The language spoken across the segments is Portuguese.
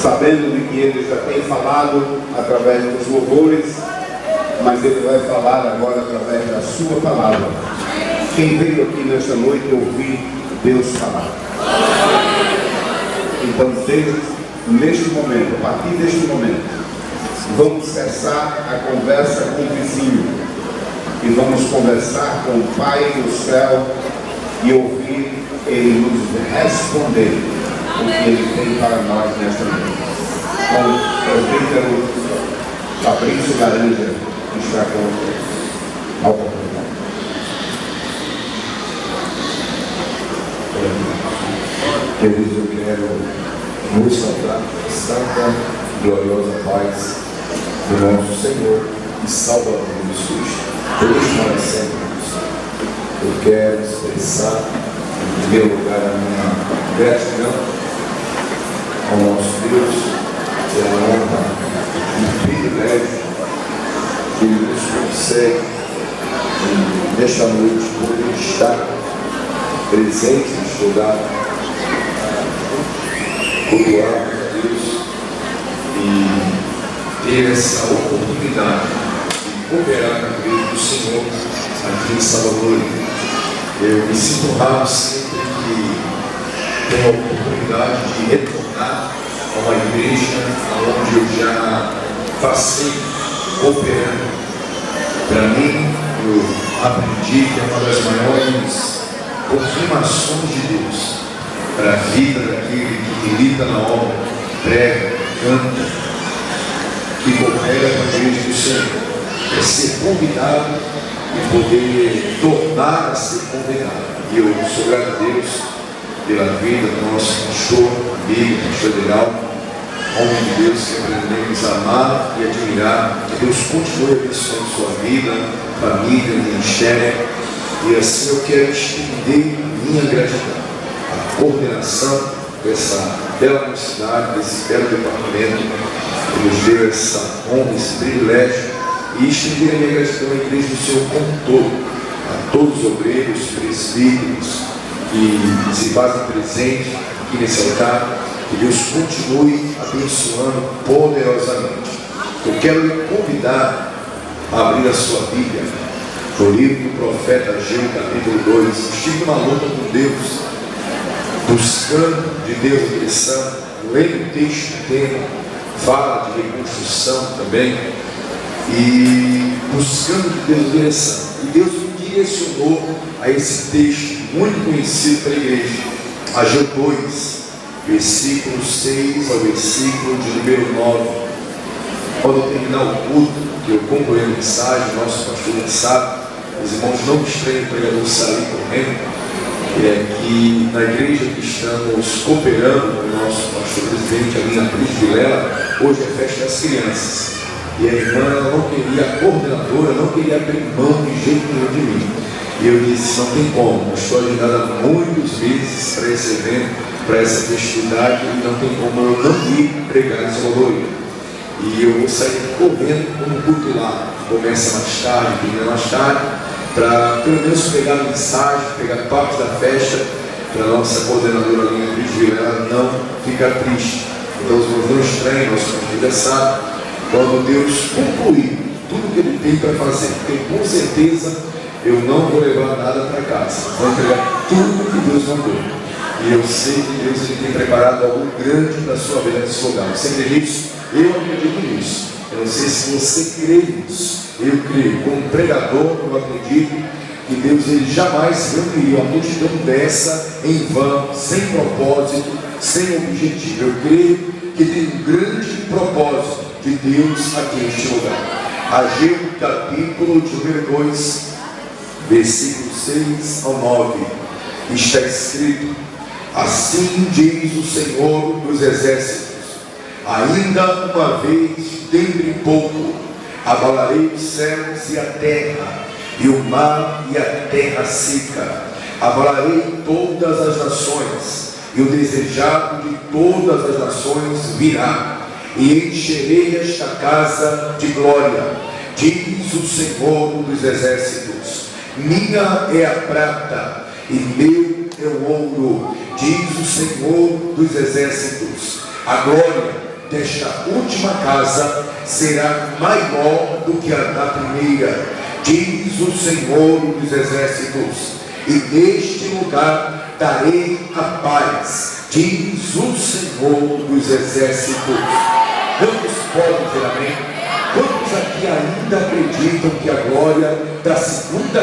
sabendo de que Ele já tem falado através dos louvores, mas Ele vai falar agora através da sua palavra. Quem veio aqui nesta noite ouvir Deus falar? Então, neste momento, a partir deste momento, vamos cessar a conversa com o vizinho e vamos conversar com o Pai do céu e ouvir Ele nos responder o que Ele tem para nós nesta noite. Com o presbítero Fabrício Laranja, que está com a oportunidade. Queridos, eu quero nos saudar a santa, gloriosa paz do nosso Senhor e Salvador Jesus, hoje para sempre. Eu quero expressar, em primeiro lugar, a minha gratidão ao nosso Deus pela honra e privilégio que Ele nos concede nesta noite, por estar presente neste lugar, cultuar a Deus e ter essa oportunidade de cooperar com a igreja do Senhor aqui em Salvador. Eu me sinto honrado sempre que tenho a oportunidade de retornar a uma igreja onde eu já passei cooperando. Para mim, eu aprendi que é uma das maiores confirmações de Deus para a vida daquele que milita na obra, prega, canta, que coopera com a igreja do Senhor, é ser convidado e poder tornar a ser convidado. E eu sou grato a Deus pela vida do nosso pastor, amigo, pastor Adelal, homem de Deus que aprendemos a amar e admirar. Que Deus continue abençoando sua vida, família, ministério. E assim eu quero estender minha gratidão à coordenação dessa bela mocidade, desse belo departamento que nos deu essa honra, esse privilégio, e estender a minha gratidão à igreja do Senhor como um todo, a todos os obreiros, presbíteros que se fazem presente aqui nesse altar. Que Deus continue abençoando poderosamente. Eu quero lhe convidar a abrir a sua Bíblia no livro do profeta Ageu, capítulo 2. Estive numa luta com Deus, buscando de Deus direção, lendo o texto inteiro, fala de reconstrução também, e buscando de Deus direção. E Deus me direcionou a esse texto muito conhecido pela igreja, Ageu 2, versículo 6 ao versículo de número 9. Quando eu terminar o culto, que eu concluí a mensagem, nosso pastor sabe, os irmãos não me estranhem o pregador sair correndo, que na igreja que estamos cooperando com o nosso pastor presidente, a minha Cris Vilela, hoje é festa das crianças. E a irmã não queria, a coordenadora não queria abrir mão de jeito nenhum de mim. E eu disse, não tem como, eu estou agendado há muitos meses para esse evento, para essa festividade, e não tem como eu não ir pregar em Salvador. E eu vou sair correndo como o culto lá, começa mais tarde, termina mais tarde, para pelo menos pegar a mensagem, pegar parte da festa, para a nossa coordenadora Linha Cris Vilela não ficar triste. Então os irmãos não estranham, nosso pastor já sabe, quando Deus concluir tudo que Ele tem para fazer, porque com certeza eu não vou levar nada para casa, vou entregar tudo que Deus mandou. E eu sei que Deus Ele tem preparado algo grande para a sua vida nesse lugar. Você crê nisso? Eu acredito nisso. Eu não sei se você crê nisso. Eu creio. Como pregador, eu acredito que Deus Ele jamais reuniria uma multidão dessa em vão, sem propósito, sem objetivo. Eu creio que tem um grande propósito de Deus aqui neste lugar. Ageu, capítulo de número 2, versículo 6 ao 9. Está escrito: assim diz o Senhor dos exércitos, ainda uma vez, dentro em pouco, abalarei os céus e a terra, e o mar e a terra seca. Abalarei todas as nações, e o desejado de todas as nações virá, e encherei esta casa de glória, diz o Senhor dos exércitos. Minha é a prata, e meu é o ouro, diz o Senhor dos exércitos. A glória desta última casa será maior do que a da primeira, diz o Senhor dos Exércitos, e neste lugar darei a paz, diz o Senhor dos Exércitos. Quantos podem dizer amém? Quantos aqui ainda acreditam que a glória da segunda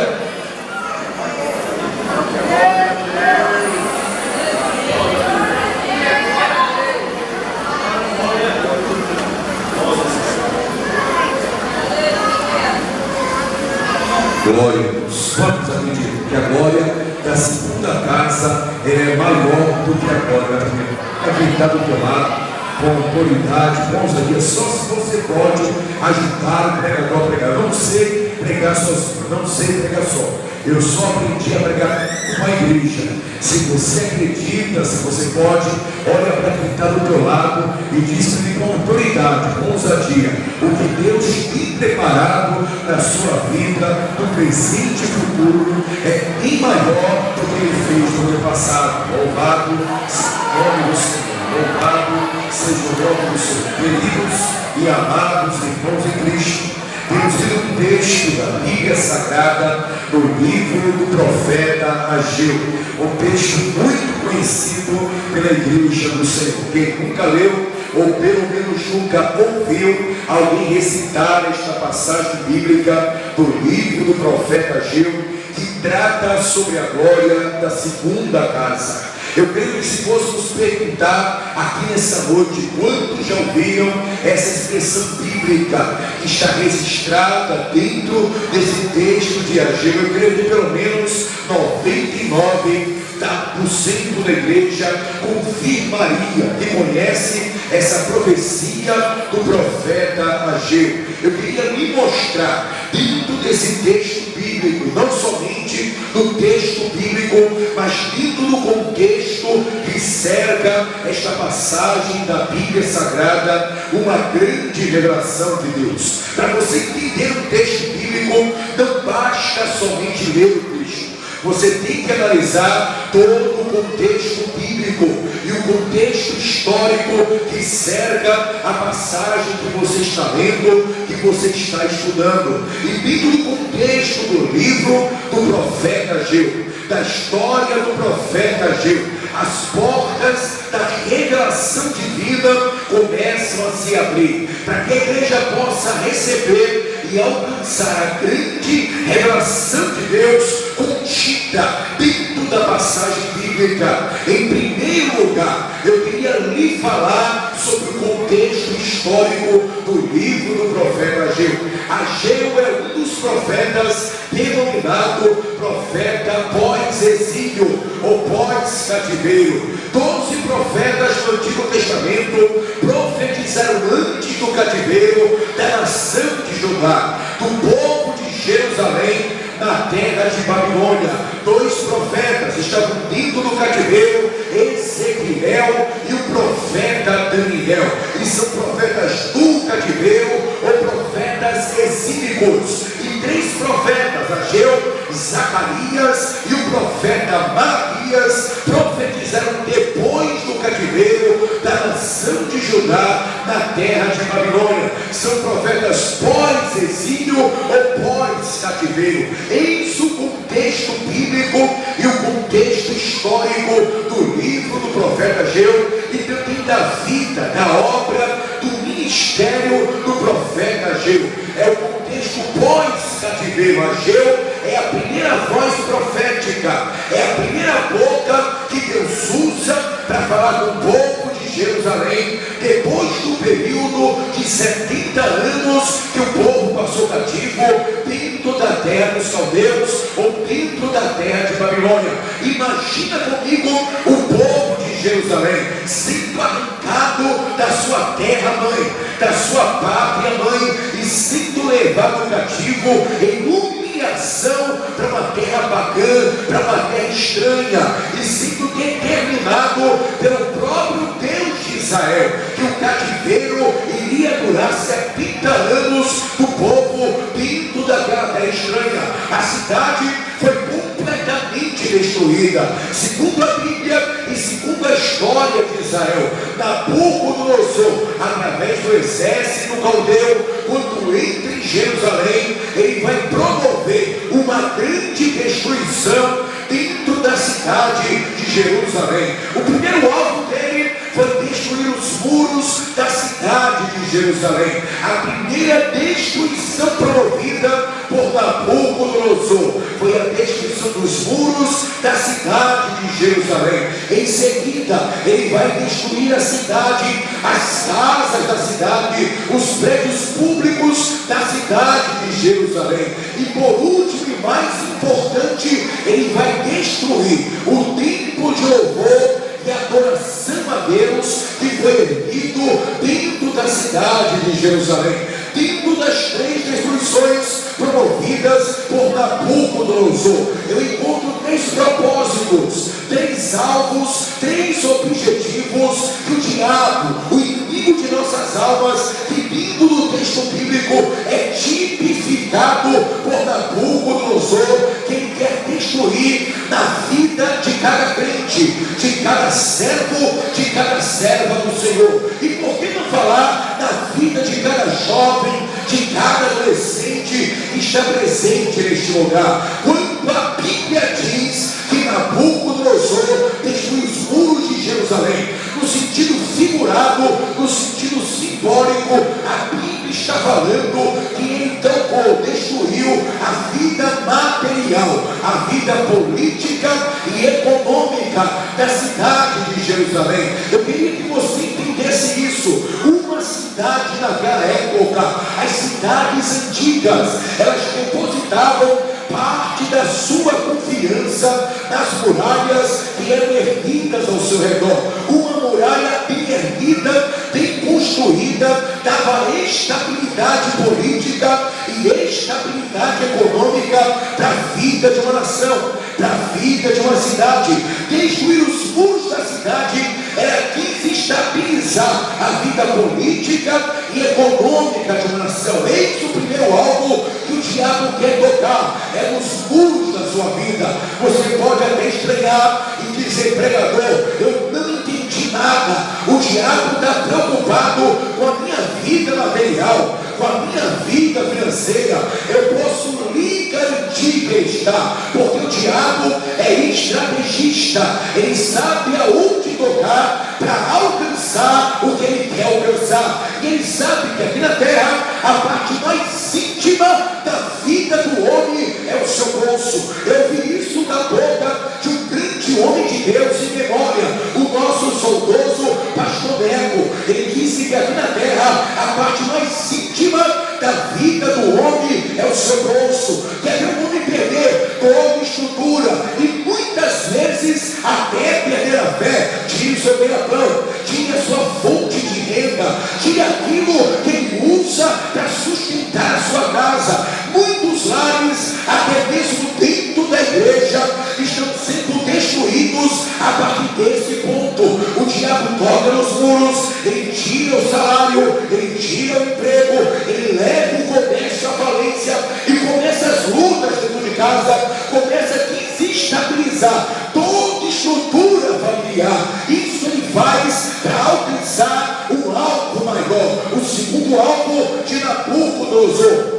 glória a Deus? Quantos acreditam que a glória da segunda casa é maior do que a glória da primeira? Quem está do teu lado, com autoridade, com ousadia, só se você pode ajudar o pregador a pregar. Eu não sei pregar sozinho, não sei pregar só. Eu só aprendi a pregar uma igreja. Se você acredita, se você pode, olha para quem está do teu lado e diz para ele com autoridade, com ousadia, o que Deus tem preparado na sua vida, no presente e futuro, é bem maior do que Ele fez no ano passado. Louvado seja o nome do Senhor. Louvado seja o nome do Senhor. Queridos e amados irmãos em Cristo, temos lido um texto da Bíblia Sagrada no livro do profeta Ageu, um texto muito conhecido pela igreja do Senhor. Quem nunca leu, ou pelo menos nunca ouviu alguém recitar esta passagem bíblica do livro do profeta Ageu, que trata sobre a glória da segunda casa. Eu creio que se fôssemos perguntar aqui nessa noite, quantos já ouviram essa expressão bíblica que está registrada dentro desse texto de Ageu? Eu creio que pelo menos 99% da igreja confirmaria que conhece essa profecia do profeta Ageu. Eu queria lhe mostrar dentro desse texto bíblico, não somente do texto bíblico, mas dentro do contexto que cerca esta passagem da Bíblia Sagrada, uma grande revelação de Deus. Para você entender o texto bíblico, não basta somente ler o texto. Você tem que analisar todo o contexto bíblico e o contexto histórico que cerca a passagem que você está lendo, que você está estudando. E dentro do contexto do livro do profeta Ageu, da história do profeta Ageu, as portas da revelação divina começam a se abrir, para que a igreja possa receber e alcançar a grande revelação de Deus contida dentro da passagem bíblica. Em primeiro lugar, eu queria lhe falar sobre o contexto histórico do livro do profeta Ageu. Ageu é um dos profetas denominado profeta pós-exílio ou pós-cativeiro. 12 profetas do Antigo Testamento profetizaram antes do cativeiro da nação de Judá, do povo de Jerusalém, na terra de Babilônia. 2 profetas estavam dentro do cativeiro, Ezequiel e o profeta Daniel. E são profetas do cativeiro ou profetas exílicos. E 3 profetas, Ageu, Zacarias e o profeta Malaquias, profetizaram depois do cativeiro da nação de Judá na terra de Babilônia. São profetas pós-exílio ou pós-cativeiro. Eis o contexto bíblico e o contexto histórico do livro do profeta Ageu e também da vida, da obra, do ministério do profeta Ageu. É o contexto pós-cativeiro. Ageu é a primeira voz profética, é a primeira boca que Deus usa para falar com o povo de Jerusalém, depois do período de 70 anos que o povo passou cativo dentro da terra dos caldeus ou dentro da terra de Babilônia. Imagina comigo o povo de Jerusalém sendo arrancado da sua terra mãe, da sua pátria mãe, e sendo levado cativo em humilhação para uma terra pagã, para uma terra estranha, e sendo determinado pelo próprio Deus de Israel que o cativeiro iria durar 70 anos do povo dentro daquela terra estranha. A cidade foi completamente destruída. Segundo a Bíblia e segundo a história de Israel, Nabucodonosor, a através do exército caldeu, quando entra em Jerusalém, ele vai promover uma grande destruição dentro da cidade de Jerusalém. O primeiro alvo dele foi destruir os muros da cidade de Jerusalém. A primeira destruição promovida por Nabucodonosor foi a destruição dos muros da cidade de Jerusalém. Em seguida, ele vai destruir a cidade, as casas da cidade, os prédios públicos da cidade de Jerusalém. E por último e mais importante, ele vai destruir o templo de louvor e adoração a Deus que foi erguido dentro da cidade de Jerusalém. Dentro das 3 destruições promovidas por Nabucodonosor, eu encontro 3 propósitos, 3 alvos, 3 objetivos que o diabo, o inimigo de nossas almas, que vindo do texto bíblico é tipificado por Nabucodonosor, que ele quer destruir na vida de cada crente, de cada servo, de cada serva do Senhor. E por que não falar na vida de cada jovem, de cada adolescente que está presente neste lugar? Quando a Bíblia diz que Nabucodonosor destruiu os muros de Jerusalém, no sentido figurado, no sentido simbólico, a Bíblia está falando que ele então destruiu a vida material, a vida política e econômica da cidade de Jerusalém. Eu queria que você entendesse isso. Uma cidade naquela época, as cidades antigas, elas depositavam parte da sua confiança nas muralhas que eram erguidas ao seu redor. Uma muralha bem erguida, bem construída, dava estabilidade política e estabilidade econômica para a vida de uma nação, para a vida de uma cidade. Destruir os muros da cidade era desestabilizar a vida política e econômica de uma nação. Eis o primeiro alvo que o diabo quer tocar, é nos muros da sua vida. Você pode até estranhar e dizer: pregador, eu não entendi nada. O diabo está preocupado com a minha vida material, com a minha vida financeira. Eu posso lhe garantir que ele está, porque o diabo é estrategista, ele sabe aonde tocar para alcançar o que ele quer alcançar. E ele sabe que aqui na terra a parte mais íntima da vida do homem é o seu bolso. Eu vi isso da boca de um grande homem de Deus em memória, o nosso saudoso pastor Neco. Ele disse que aqui na terra a parte mais íntima da vida do homem é o seu bolso. Quer ver o homem perder toda estrutura e muitas vezes até perder a fé? Tire o seu ganha-pão, tire a sua fonte de renda, tire aquilo que ele usa para sustentar a sua casa. Muitos lares, até mesmo dentro da igreja, estão sendo destruídos a partir desse ponto. O diabo toca nos muros, ele tira o salário, ele tira o emprego, ele leva o comércio à falência e começa as lutas dentro de casa, começa a desestabilizar toda estrutura familiar. Isso ele faz para alcançar um alvo maior. O segundo alvo de Nabucodonosor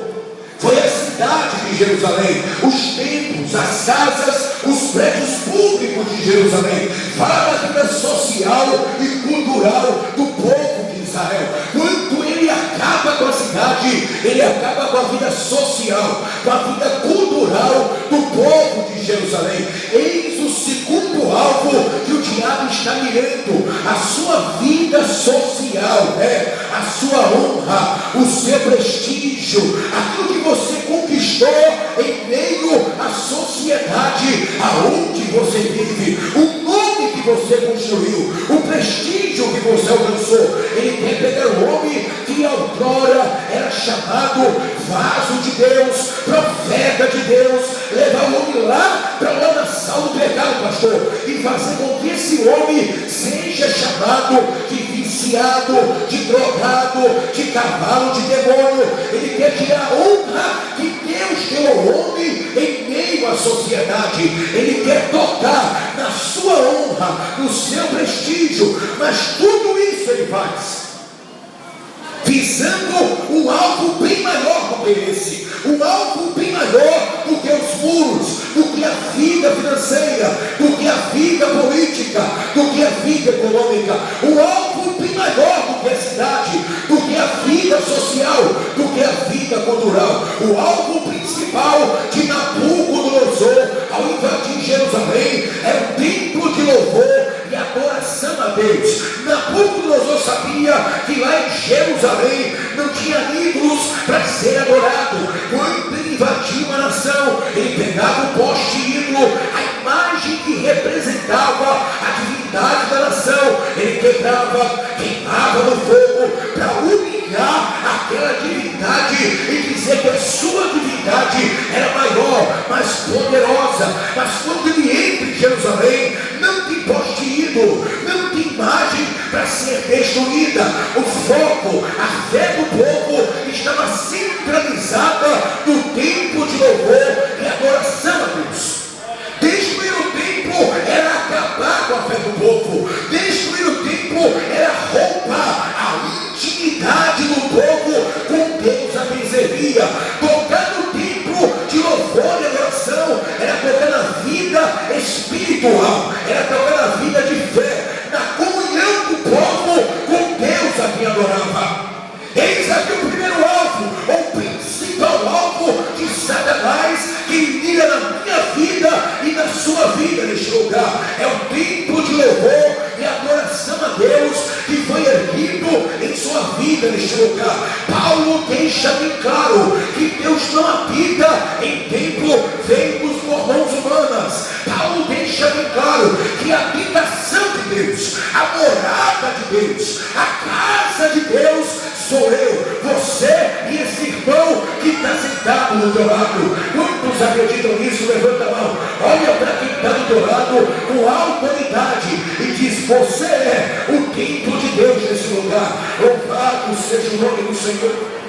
foi a cidade de Jerusalém, os templos, as casas, os prédios públicos de Jerusalém. Fala da vida social e cultural do povo de Israel. Quando ele acaba com a cidade, ele acaba com a vida social, com a vida cultural do povo de Jerusalém. Eis o segundo alvo que o diabo está mirando: a sua vida social, a sua honra, o seu prestígio, aquilo que você conquistou em meio à sociedade aonde você vive, o nome que você construiu, o prestígio que você alcançou. Ele quer pegar o homem que outrora era chamado vaso de Deus, profeta de Deus, levar o homem lá para o lamaçal do pecado, pastor, e fazer com que esse homem seja chamado de viciado, de drogado, de cavalo, de demônio. Ele quer tirar a honra que Deus deu ao homem em meio à sociedade. Ele quer tocar na sua honra, no seu prestígio, mas tudo isso ele faz visando um alvo bem maior do que esse, um alvo bem maior do que os muros, do que a vida financeira, do que a vida política, do que a vida econômica, um alvo bem maior do que a cidade, do que a vida social, do que a vida cultural. O alvo principal de Nabucodonosor ao invadir Jerusalém é o templo de louvor e adoração a Deus. Nabucodonosor sabia que lá em Jerusalém não tinha ídolos para ser adorado. Quando ele invadia uma nação, ele pegava o poste ídolo, a imagem que representava a divindade da nação, ele queimava no fogo para humilhar aquela divindade e dizer que a sua divindade era maior, mais poderosa. Mas quando ele entra em Jerusalém, não tem poste ídolo, não tem imagem para ser destruída. O foco, a fé do povo estava centralizada no tempo de louvor e adoração a Deus. Destruir o templo era acabar com a fé do povo. Destruir o templo era roubar a intimidade do povo com Deus a quem servia. Tocar no templo de louvor e adoração era tocar na vida espiritual, era tocar na vida de fé, na comunhão do povo com Deus a quem adorava. Eis aqui o primeiro alvo, o principal alvo de Satanás, que liga na minha vida e na sua vida neste lugar. É o templo de louvor e adoração a Deus que foi erguido em sua vida neste lugar. Paulo deixa bem claro que Deus não habita em templo feito por mãos humanas. Paulo deixa bem claro que a habitação de Deus, a morada de Deus, a casa de Deus sou eu, você e esse irmão que está sentado no teu lado. Quantos acreditam nisso? Levanta a mão, olha para quem está do teu lado com autoridade e diz: você é o templo de Deus nesse lugar. Louvado seja o nome do Senhor.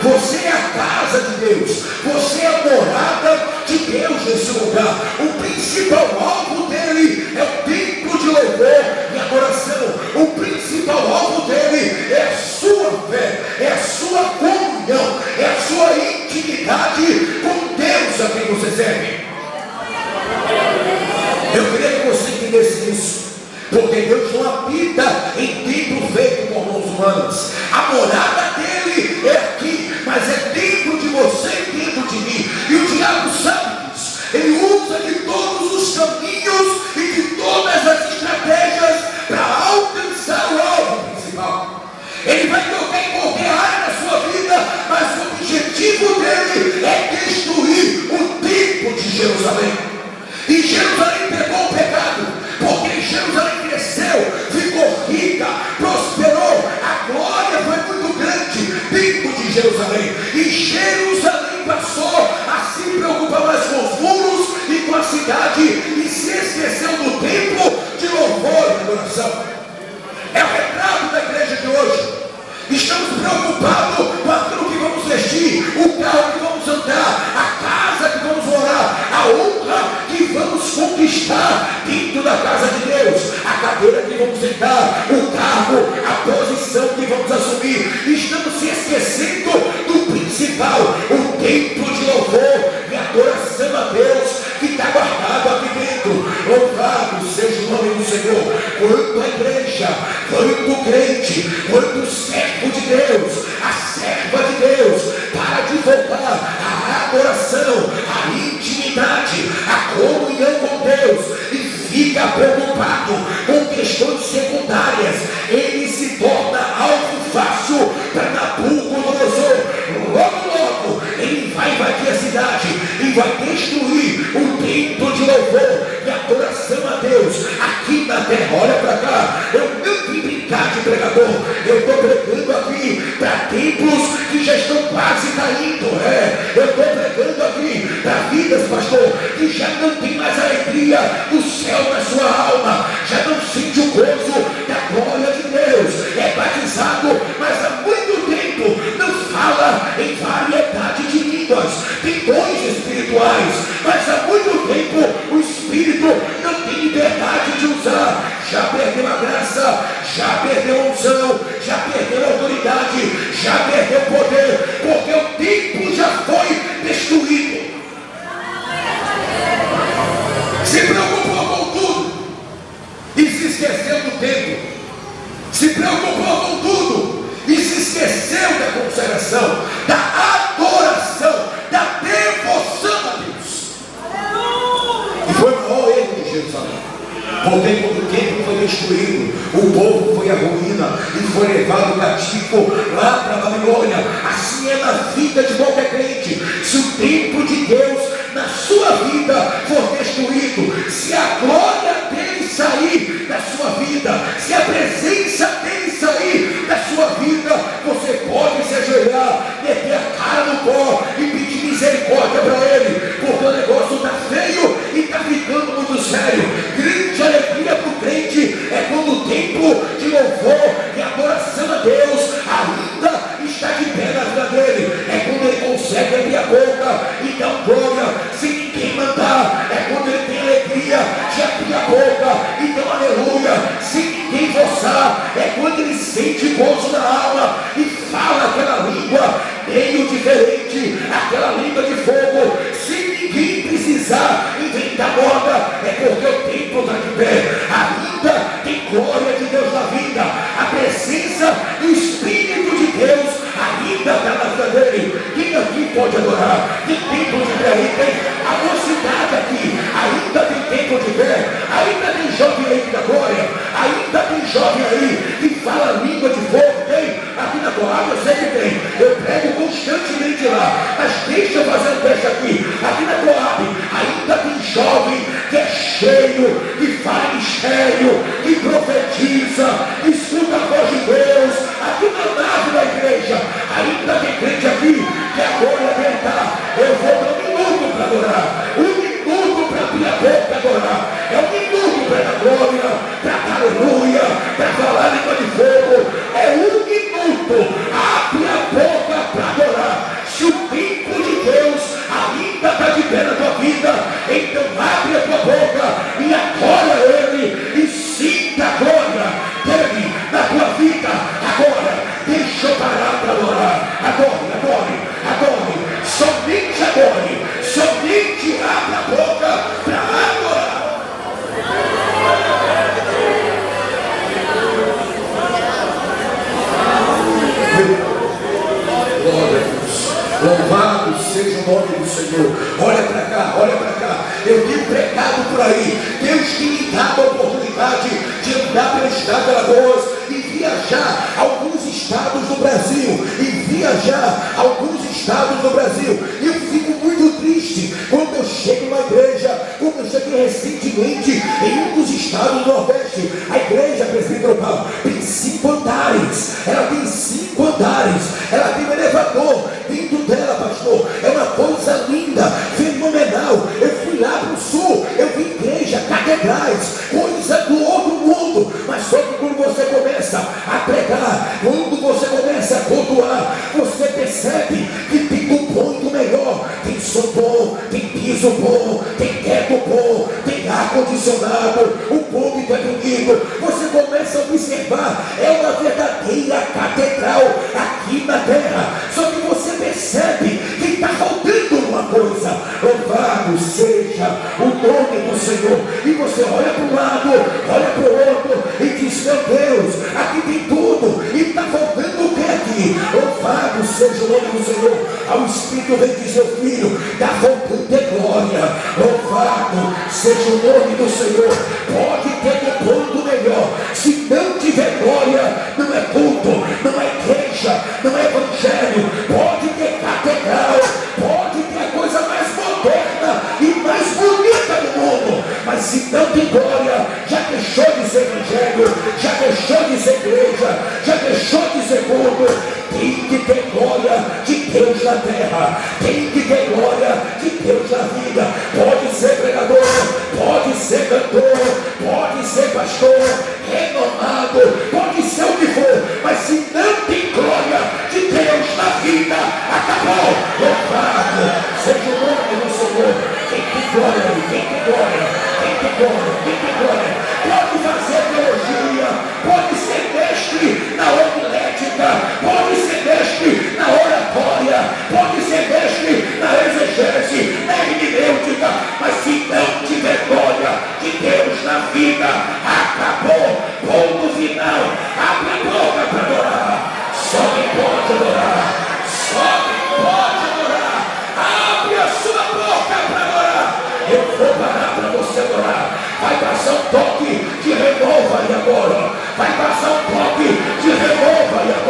Você é a casa de Deus, você é a morada de Deus nesse lugar. O principal alvo dele é o templo de louvor e adoração. O principal alvo dele é a sua fé, é a sua comunhão, é a sua intimidade com Deus a quem você serve. Eu queria que você entendesse isso, porque Deus não habita em templo feito por mãos humanas. A morada dele é aqui, mas é dentro de você e dentro de mim. E o diabo sabe disso. Ele usa de todos os caminhos e de todas as estratégias para alcançar o alvo principal. Ele vai tocar em qualquer área da sua vida, mas o objetivo dele é destruir o templo de Jerusalém. E Jerusalém pegou o pecado, porque Jerusalém cresceu, ficou rica, prosperou, a glória foi muito grande dentro de Jerusalém. E Jerusalém passou a se preocupar mais com os muros e com a cidade, e se esqueceu do templo de louvor e adoração. É o retrato da igreja de hoje. Estamos preocupados com aquilo que vamos vestir, o carro que vamos andar, a casa que vamos morar, a honra que vamos conquistar dentro da casa de Deus, a cadeira que vamos sentar, o cargo, a posição que vamos assumir. Estamos se esquecendo do principal, o templo de louvor e adoração a Deus que está guardado aqui dentro. Louvado seja o nome do Senhor. Quanto a igreja, quanto o crente, quanto o servo de Deus, a serva de Deus, para de voltar a adoração, a intimidade, a comunhão com Deus e fica preocupado com questões secundárias, ele se torna algo fácil para Nabucodonosor. Logo ele vai invadir a cidade e vai destruir o templo de louvor e adoração a Deus aqui na terra. Olha para cá, eu não vim brincar de pregador, eu estou pregando aqui para templos que já estão quase caindo. Eu estou pregando aqui para vidas, pastor, que já não tem mais alegria do céu na sua alma, já não sente o gozo da glória de Deus, é batizado, mas há muito tempo não fala em variedade de línguas, tem dons espirituais, mas há muito tempo o Espírito não tem liberdade de usar, já perdeu a graça, já perdeu a unção, já perdeu levado cativo lá para a Babilônia. Assim é na vida de qualquer crente. Se o templo de Deus na sua vida for destruído, se a glória dele sair da sua vida, se a presença dele sair da sua vida, você pode se ajoelhar, meter a cara no pó e pedir misericórdia para ele, porque o negócio está feio e está ficando muito sério. Grande alegria para o crente é quando o tempo de louvor e adoração a Deus ainda está de pé na vida dele. É quando ele consegue abrir a boca e dar glória sem ninguém mandar. É quando ele tem alegria de abrir a boca e dar aleluia sem ninguém forçar. É quando ele sente gozo na alma e fala aquela língua meio diferente, aquela língua de fogo, sem ninguém precisar inventar moda. É porque o templo está de pé. Ainda tem glória de Deus na vida. A presença do Espírito de Deus ainda está na vida dele. Quem aqui pode adorar? Tem templo de pé aí, tem a mocidade aqui, ainda tem templo de pé, ainda tem jovem aí da glória, ainda tem jovem aí que fala língua de fogo, tem? Aqui na Coab eu sei que tem, eu prego constantemente lá, mas deixa eu fazer um teste aqui na Coab, ainda tem jovem que é cheio, que fala mistério, que profetiza, que escuta a voz de Deus, aqui na nave da igreja, ainda tem crente aqui que agora vem cá, eu vou dar um minuto para adorar, um minuto para abrir a boca para adorar, é um minuto para dar glória, para dar aleluia, para falar língua de fogo, é um minuto, abre a boca para adorar. Se o tempo de Deus ainda está de pé na tua vida, então abre a tua boca e adora ele e sinta a glória dele na tua vida. Agora, deixa eu parar para adorar. Adore, somente adore, somente abra a boca para adorar. Glória a Deus, louvado seja o nome do Senhor. Olha para cá, eu tenho pregado por aí. Deus tem me dado a oportunidade de andar pelo estado de Alagoas e viajar a alguns estados do Brasil, e eu fico muito triste quando eu chego na igreja, como eu cheguei recentemente em um dos estados do Nordeste. A igreja Presbítero Paulo tem 5 andares, ela tem um elevador dentro dela, pastor, é uma coisa linda, fenomenal. Eu fui lá para o sul, eu vi igreja, catedrais, coisa do outro mundo, mas só que quando você começa a pregar, quando você começa a cultuar, você percebe que tem um ponto melhor, tem som bom, tem piso bom, tem teto bom, tem ar-condicionado, o público é bonito, você começa a observar, é uma verdadeira catedral aqui na terra, só que você percebe que está faltando uma coisa. Louvado seja o nome do Senhor, e você olha para um lado, olha para o outro e diz: meu Deus, aqui tem tudo e está faltando o que aqui? Louvado seja o nome do Senhor. Ao Espírito vem dizer: filho, está faltando glória. Louvado seja o nome do Senhor. Pode ter um ponto melhor, se não tiver glória, não é culto, não é igreja, não é evangelho. Pode ter catedral, pode ter a coisa mais moderna e mais bonita do mundo, mas se não tem glória, já deixou de ser evangelho, já deixou de ser igreja, já deixou de ser culto. Tem que ter glória de Deus na terra, tem que ter glória de Deus na vida. Pode ser pregador, pode ser cantor, pode ser pastor, renomado, pode ser o que for, mas se não tem glória de Deus na vida, acabou. Louvado seja o nome do Senhor. Tem que glória, tem que glória, tem que glória, tem que glória. Pode fazer teologia, pode ser mestre na homilética, pode ser mestre na oratória, pode ser mestre na exegese, na hermenêutica, mas se não tiver glória de Deus na vida, acabou. Ponto final. Abre a boca para adorar. Só quem pode adorar, só quem pode adorar. Abre a sua boca para adorar. Eu vou parar para você adorar. Vai passar um toque de renova aí agora. Vai passar um toque de renova aí agora.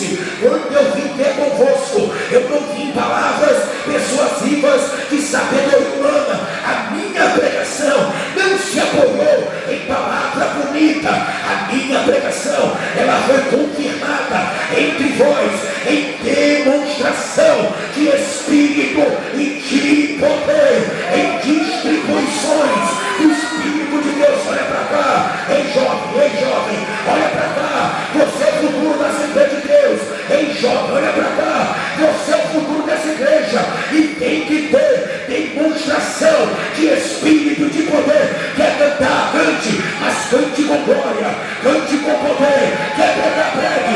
disse: quando eu vim ter convosco, eu não vim palavras persuasivas de sabedoria humana. A minha pregação não se apoiou em palavra bonita. A minha pregação, ela foi confirmada entre vós em demonstração de Espírito e de poder, em distribuições do Espírito de Deus. Olha para cá, ei jovem, olha para cá, você é o futuro da Assembleia de Deus. Ei jovem, olha para cá, você é o futuro dessa igreja, e tem que ter demonstração de Espírito e de poder. Quer cantar, cante, mas cante com glória, cante com poder. Quer pregar, pregue,